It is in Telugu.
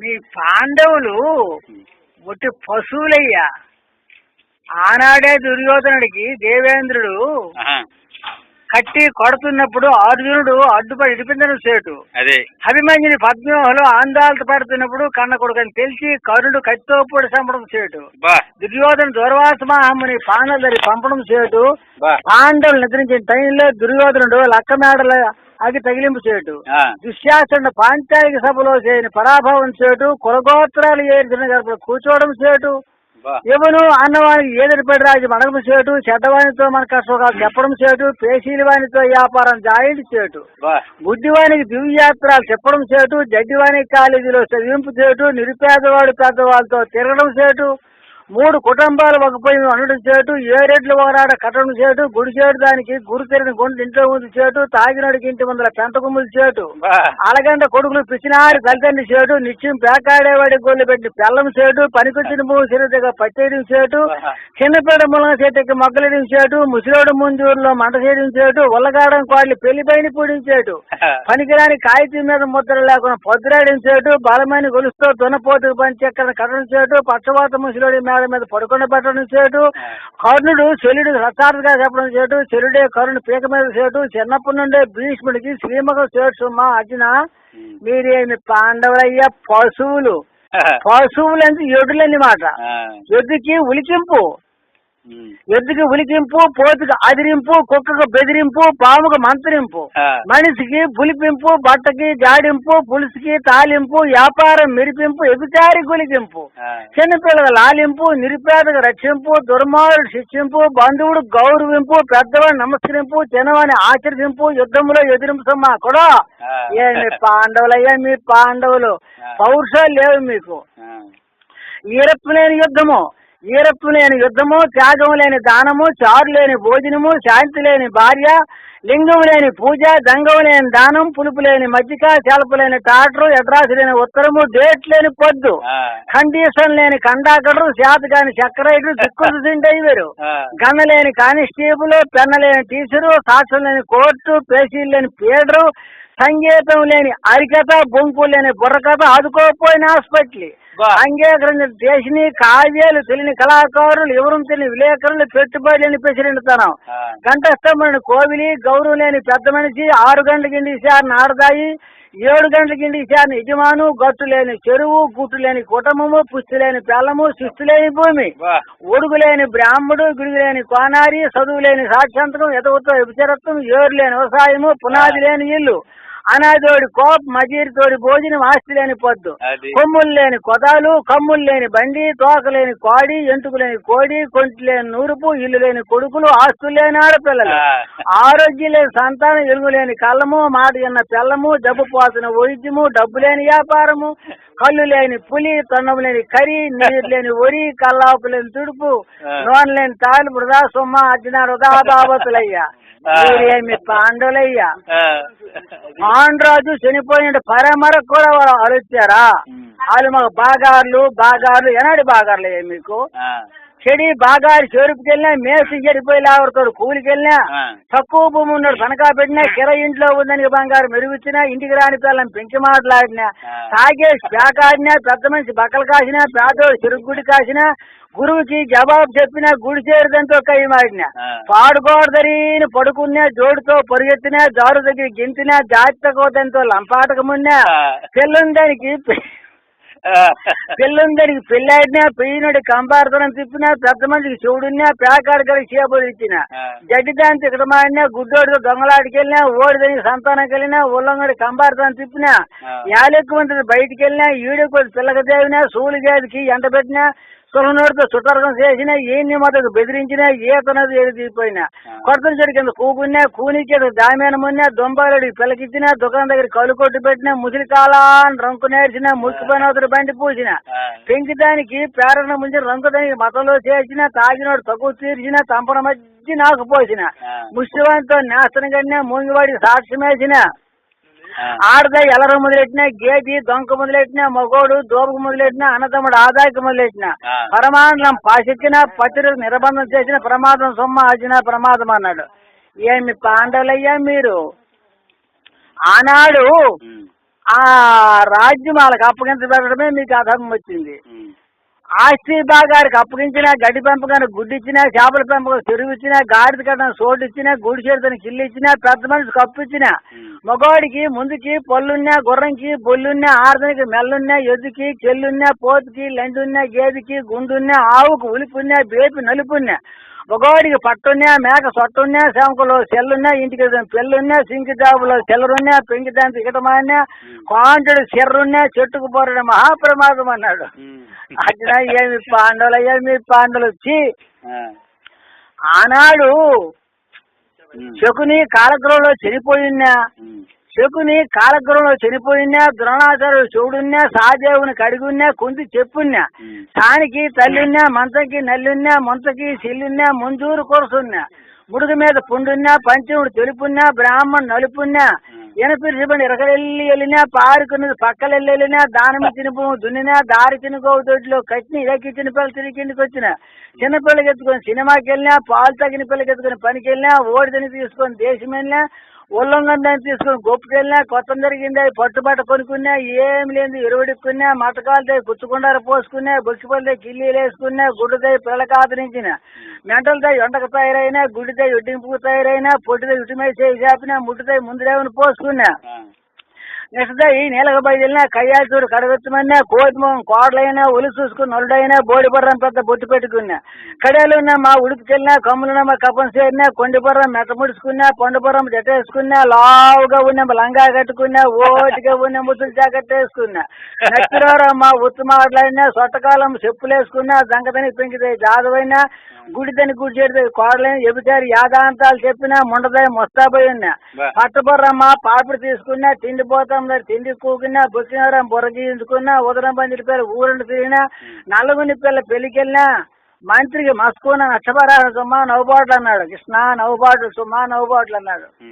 మీ పాండవులు ఒట్టి పశువులయ్యా. ఆనాడే దుర్యోధనుడికి దేవేంద్రుడు కట్టి కొడుతున్నప్పుడు అర్జునుడు అడ్డుపడి ఇడిపించడం సేటు. అదే అభిమన్యుని పద్మవ్యూహంలో ఆందోళన పడుతున్నప్పుడు కన్న కొడుకని తెలిసి కరుణుడు కత్తితో పొడి చంపడం సేటు. దుర్యోధన దూర్వాసమహాముని పాండవులు పంపడం సేటు. పాండవులు నిద్రించిన టైంలో దుర్యోధనుడు లక్క మేడల అగి తగిలింపు సేటు. దుశ్శాసనుడు పాంచాలిక సభలో చేయని పరాభవం సేటు. కులగోత్రాలు ఏరిచిన గడపలు కూర్చోవడం సేటు. ఎవరు అన్నవానికి ఏదని పడి రాజు మనగం సేటు. చెడ్డవానితో మన కష్టం చెప్పడం సేటు. పేశీల వానితో వ్యాపారం జాయింట్ సేటు. గుడ్డివానికి దివ్యయాత్రలు చెప్పడం సేటు. జడ్డివానికి కాలేజీలో చదివింపు సేటు. నిరుపేదవాడు పెద్దవాళ్ళతో తిరగడం సేటు. 3 కుటుంబాలు ఒకపై అనడం చేటు. 7 రెడ్లు ఒకరాడ కట్టడం చేటు. గుడి చేటు దానికి గురు తెరిన గుండె ఇంట్లో ఉంది చేటు. తాగినడికి ఇంటి ముందర పెంట కుమ్ములు చేటు. అలగంట కొడుకులు పిచ్చినారి తల్లిదండ్రి చేటు. నిత్యం పేకాడేవాడి గోళ్ళు పెట్టి పెళ్ళం చేటు. పనికొచ్చిన భూమి సిరిగా పట్టేయడం చేటు. చిన్నపేట ములంగ చేటుకి మొగ్గలేయడం చేటు. ముసిలోడు ముంజూరులో మంట చేయడం చేటు. ఉల్లగాడం కోడలు పెళ్లిపైన పూడించేటు. పనికిరాని కాగితం మీద ముద్ర లేకుండా పొద్దురాయడం చేటు. బలమైన గొలుసుతో దున్నపోతుకు పని చెక్కన కట్టడం చేటు. పక్షవాత ముసిలోడి మీద పడుకుని పెట్టడం చేటు. కర్ణుడు శల్యుడు రసార్థగా చెప్పడం చేటు. శల్యుడే కర్ణుడు పీక మీద చేటు. చిన్నప్పటి నుండే భీష్ముడికి శ్రీమగం చేటు. సుమ్మా అర్జున మీరేమి పాండవులయ్యా పశువులు. పశువులు అంటే ఎడ్డులని మాట. ఎద్దుకి ఉలికింపు, ఎద్దుకి ఉలికింపు, పోతుకు అదిరింపు, కుక్కకు బెదిరింపు, పాముకు మంత్రింపు, మనిషికి పులిపింపు, బట్టకి జాడింపు, పులుసుకి తాలింపు, వ్యాపారం మెరిపింపు, ఎగుచారి గులికింపు, చిన్నపిల్లల లాలింపు, నిరుపేదకు రక్షింపు, దుర్మార్గుడు శిక్షింపు, బంధువుడు గౌరవింపు, పెద్దవాడు నమస్కరింపు, చిన్నవాడిని ఆచరింపు, యుద్ధంలో ఎదిరింపు. సమ్మా కూడా ఏమి పాండవులయ్యా మీ పాండవులు. పౌరుషాలు లేవు మీకు. ఈరప్పు లేని యుద్ధము, ఈరప్పు లేని యుద్ధము, త్యాగం లేని దానము, చారు లేని భోజనము, శాంతి లేని భార్య, లింగం లేని పూజ, దంగం లేని దానం, పులుపు లేని మజ్జిక, చెలపు లేని టాటరు, ఎడ్రాసు లేని ఉత్తరము, డేట్ లేని పొద్దు, కండిషన్ లేని కండాకడరు, శాత కాని చక్రైడరు, దిక్కులు తింటయ్యారు, గన్న లేని కానిస్టేబుల్, పెన్న లేని టీచరు, సాక్ష్యం లేని కోర్టు, పేసీలు లేని పీడరు, సంగీతం లేని అరికథ, బొంకు లేని బుర్రకథ, ఆదుకోపోయిన హాస్పిటల్, అంగీకరించిన దేశిని, కావ్యాలు తెలియని కళాకారులు, ఎవరు తెలియని విలేకరులు, పెట్టుబడి లేని ప్రెసిడెంట్తనం, గంటస్థమైన కోవిలి, గౌరవం లేని పెద్ద మనిషి, 6 గంటలకి ఇంటిసారి నారదాయి, 7 గంటలకి ఇంటిసారి యజమాను, గట్టు లేని చెరువు, గుట్టు లేని కుటుంబము, పుష్టి లేని పెళ్ళము, శిస్తు లేని భూమి, ఒడుగు లేని బ్రాహ్మడు, గుడి లేని కోనారి, చదువు లేని సాక్షాంతకం, ఎదవుతో విచరత్వం, ఏరు లేని వ్యవసాయము, పునాది లేని ఇల్లు, అనాథోడి కోప్, మజీరితోడి భోజనం, ఆస్తి లేని పొద్దు, కొమ్ములు లేని కొదాలు, కమ్ములు లేని బండి, తోక లేని కోడి, ఎంటుకు లేని కోడి, కొంటి లేని నూరుపు, ఇల్లు లేని కొడుకులు, ఆస్తులు లేని ఆడపిల్లలు, ఆరోగ్యం లేని సంతానం, ఎలుగు లేని కళ్ళము, మాట ఎన్న పెళ్ళము, జబ్బు పోతున్న వైద్యము, డబ్బు లేని వ్యాపారము, కళ్ళు లేని పులి, తొన్నము లేని కరి, నీరు లేని ఒరి, కల్లాపు లేని తుడుపు, నూనె లేని తాలు, వృధా సొమ్మ, అర్జున వృధా బాబతులయ్యా మీరేమి పాండవులయ్యా. మాండ్రాజు చనిపోయిన పరమర కూడా వాళ్ళు అడుగుతారా? వాళ్ళు మాకు బాగార్లు ఎనాడు బాగార్లు అయ్యా మీకు. చెడి బాగారు చెరుపుకి వెళ్ళినా, మేసి చెడిపోయి లావడతాడు కూలికి వెళ్ళినా, తక్కువ భూమి ఉన్నాడు తనఖా పెట్టినా, కిర ఇంట్లో ఉందని బంగారు మెరుగుచ్చినా, ఇంటికి రాని పిల్లని పెంచి మాట్లాడినా, తాగేసి పేకాడినా, పెద్ద మనిషి బక్కలు కాసినా, పేదోడు చెరుకుగుడి కాసినా, గురువుకి జవాబు చెప్పినా, గుడి చేరుదంతో కై మాడినా, పాడుకోడదరిని పడుకున్నా, జోడుతో పరుగెత్తినా, జారు దగ్గర గింతినా, జాతకోదంతో లంపాటకమున్నా, పెళ్ళుందానికి పెళ్ళాడినా, పెయ్యినోడి కంపారతనం తిప్పినా, పెద్ద మందికి చెవుడున్నా, పేకాడు కలిసి చేపలు ఇచ్చినా, జడ్డి దాని తిక్కడమాడినా, గుడ్డోడితో దొంగలాడికి వెళ్ళినా, ఓడిదానికి సంతానంకి వెళ్ళినా, ఉల్లంగడి కంపారతనం తిప్పినా, యాలెక్కువ మంది బయటికి వెళ్ళినా, ఈడుకు పిల్లక దేవినా, సూలు గేదికి ఎండ పెట్టినా, సులనోడితో సుటర్గం చేసినా, ఏ మొదకు బెదిరించినా, ఏతనది ఏది తీపోయినా, కొడతలు చెడు కింద కూకున్నా, కూనికేడు దామేనమున్నా, దొంబాలుడికి పిల్లకిచ్చినా, దుకాణం దగ్గర కళ్ళు కొట్టు పెట్టినా, ముసిలి కాలాన్ని రంకు నేర్చినా, ముసుకుపోయినవుతుడు బండి పూసిన, పెంకిదానికి పేరణ ముంచి రంకుదానికి మతంలో చేసినా, తాగినోడు తక్కువ తీర్చినా, తంపన మధ్య నాకు పోసిన, ముష్టివానితో నేస్తనం కడినా, మూంగివాడికి సాక్ష్యం వేసిన, ఆడద ఎలర మొదలెట్టినా, గేది దొంక మొదలెట్టినా, మగోడు దోపకు మొదలెట్టినా, అన్నదమ్ముడు ఆదాయకు మొదలెట్టినా, పరమాండం పాశెక్కిన, పత్రిక నిర్బంధం చేసిన, ప్రమాదం సొమ్మ అర్జున ప్రమాదం అన్నాడు. ఏమి పాండవులయ్యా మీరు. ఆనాడు ఆ రాజ్యం వాళ్ళకి అప్పగించబెట్టడమే మీకు అధర్మం వచ్చింది. ఆస్తి భాగానికి అప్పగించినా, గడ్డి పెంపకానికి గుడ్డి ఇచ్చినా, చేపల పెంపకం చెరువు ఇచ్చినా, గాడిద కట్టడానికి సోటు ఇచ్చినా, గుడి చేరుతానికి ఇల్లు ఇచ్చినా, పెద్ద మనిషి కప్పు ఇచ్చినా, మగవాడికి ముందుకి పళ్ళున్నా, గుర్రంకి బొల్లున్నా, ఆడదానికి మెల్లున్నా, ఎద్దుకి చెల్లున్నా, పోతుకి లండున్నా, గేదెకి గుండున్నా, ఆవుకు ఉలిపున్నా, బేపి నలుపున్నా, మగవాడికి పట్టున్నా, మేక సొట్టున్నా, శంకలో సెల్లున్నా, ఇంటికి పెళ్ళున్నా, సింకి జాబులో చెల్లరున్నా, పెంకి దాంతో ఇకటమాన్నా, కాంటుడు చెర్రున్నా, చెట్టుకు పోరడ మహాప్రమాదం అన్నాడు. అట్లా ఏమి పాండవులు అయ్యా మీ పాండవులు వచ్చి ఆనాడు శకుని కాలగ్రహంలో చనిపోయినా ద్రోణాచార్యుడు చెవుడున్నా, సహదేవుని కడిగున్నా, కుంతి చెప్పున్నా, సానికి తల్లిన్నా, మంచకి నల్లున్నా, ముంతకి సిల్లున్నా, ముంజూరు కొరసున్నా, ముడుగు మీద పుండున్నా, పంచముడు తెలుపున్నా, బ్రాహ్మణ్ నలుపున్నా, ఎనపిరిబడి ఇరకలెల్లి వెళ్ళినా, పారుకున్నది పక్కలెల్లి వెళ్ళినా, దానమి తినుపు దున్నినా, దారి తినుకోవు దొడ్లో కట్టిన ఇరకి చిన్నపిల్లలు తిరిగి కిందికి వచ్చిన, చిన్నపిల్లకి ఎత్తుకొని సినిమాకి వెళ్ళినా, పాలు తగిన పిల్లకి ఎత్తుకొని పనికి వెళ్ళినా, ఓడిదని తీసుకొని దేశం వెళ్ళినా, ఉల్లంఘన తీసుకుని గొప్పకెళ్ళినా, కొత్త జరిగిందా పట్టుబట్ట కొనుక్కున్నా, ఏం లేదు ఎరువుడుక్కున్నా, మటకాలతో గుచ్చుకుండారు పోసుకున్నా, బొక్కిపల్లి కిల్లీలు వేసుకున్నా, గుడ్డుదై పిల్లలకు ఆదరించిన, మెంటలతో ఎండకు తయారైనా, గుడ్డితో ఎడ్డింపుకు తయారైనా, పొట్టితో ఇటుమై చేయి చాపినా, ముట్టుతో ముందురేమని పోసుకున్నా, నెక్స్ట్ ఈ నీళ్ళకు బయలునా, కయ్యాచూడు కడవెత్తమన్నా, కోతిమం కోడలైనా, ఒలి చూసుకుని నలుడైనా, బోడిబర్రం పెద్ద బొట్టు పెట్టుకున్నా, కడేలున్నా మా ఉడికి చెల్లినా, కమ్ములున్నా మా కప్పం చేరినా, కొండిబర్రం మెట్ట ముడుచుకున్నా, పండుబర్రం జట వేసుకున్నా, లావుగా ఉన్న లంగా కట్టుకున్నా, ఓటిగా ఉన్న ముద్దులు జాకెట్ వేసుకున్నా, నచ్చిరోరం మా ఉత్తమాడలైనా, సొట్టకాలం చెప్పులు వేసుకున్నా, దంగదని పెంకితే జాదవైనా, గుడిదని గుడి చేరితే కోడలైన ఎబిచారి యాదాంతాలు చెప్పినా, ముండదాయి మొస్తాబోయి ఉన్నా, పట్టబొర్రమ్మ పాపిడి తీసుకున్నా, తిండిపోతాం తిండి కూకున్నా, బొక్కినవరం బొరగీయించుకున్నా, ఉదరం పందిరి పేరు ఊరండి తిరిగినా, నల్లగుని పిల్ల పెళ్లికెళ్ళినా, మంత్రికి మస్కున్న నష్టపరాడు సుమా నవ్వుబాట్లు అన్నాడు. కృష్ణ నవ్వుబాట్లు సుమా నవ్వుబాట్లు అన్నాడు.